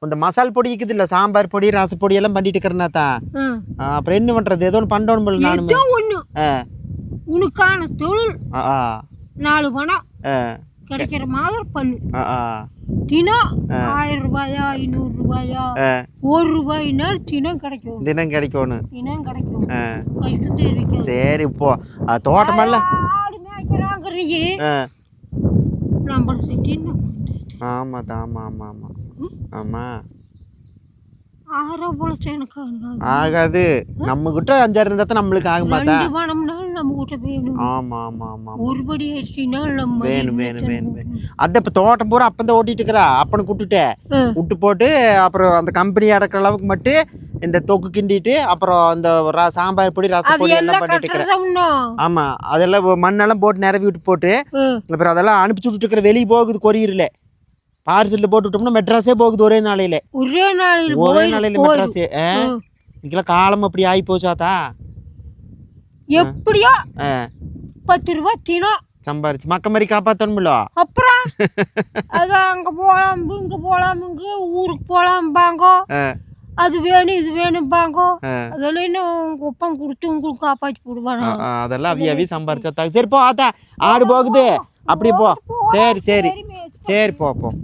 இந்த மசால் பொடி இருக்குது இல்லை சாம்பார் பொடி ரசப்பொடி எல்லாம் பண்ணிட்டு இருக்கிறேன்னா தான் அப்புறம் என்ன பண்ணுறது ஏதோ ஒன்று பண்ணணும் போல நானும் ஒன்று உனக்கான தொழில் 4 பணம் கிடைக்கிற மாதிரி பண்ணு தினம் 1000 ரூபாயா 500 ரூபாயா 1 ரூபாயினாலும் தினம் கிடைக்கும் தினம் கிடைக்கணும் கஷ்டத்தை இருக்கு சரி இப்போ தோட்டமெல்லாம் ஆடு மேய்க்கிறாங்கிறீங்க நம்மளை செஞ்சு ஆமாம் ஆமாம் ஆமாம் ஆமாம் ஆமாம் ஆகாது நம்ம கிட்ட 5 இருந்தா தான் நம்மளுக்கு ஆக மாட்டா நம்ம கிட்ட வேணும் ஆமா ஆமா ஆமா ஒருபடி அரிசினால் நம்ம வேணும் அத இப்ப தோட்டம் பூரா அப்பந்தான் ஓட்டிட்டு இருக்கிறா அப்பனை விட்டு போட்டு அப்புறம் அந்த கம்பெனி அடக்கிற அளவுக்கு மட்டும் இந்த தொக்கு கிண்டிட்டு அப்புறம் இந்த சாம்பார் பொடி ரசப்பொடி எல்லாம் பண்ணிட்டு இருக்கிறேன் ஆமா அதெல்லாம் மண்ணெல்லாம் போட்டு நிரவி விட்டு போட்டு அப்புறம் அதெல்லாம் அனுப்பிச்சு விட்டுட்டு இருக்கிற வெளியே போகுது கொரியர்ல பார்சல்ல போட்டு விட்டோம்னா மெட்ராஸே போகுது ஒரே நாளையில மெட்ராஸ் இன்னைக்கெல்லாம் காலம் அப்படி ஆகி போச்சாத்தா எப்படியோ 10 ரூபாய் தினம் சம்பாரிச்சு மக்க மாதிரி காப்பாற்றணும்ல அப்புறம் அது அங்க போலாம் இங்க போலாம் ஊருக்கு போலாம்பாங்க அது வேணும் இது வேணும்பாங்க அதெல்லாம் இன்னும் ஒப்பம் கொடுத்து உங்களுக்கு காப்பாற்றி போடுவாங்க அதெல்லாம் அவி சம்பாரிச்சா சரி போ ஆத்தா ஆடு போகுது அப்படி போ சரி போ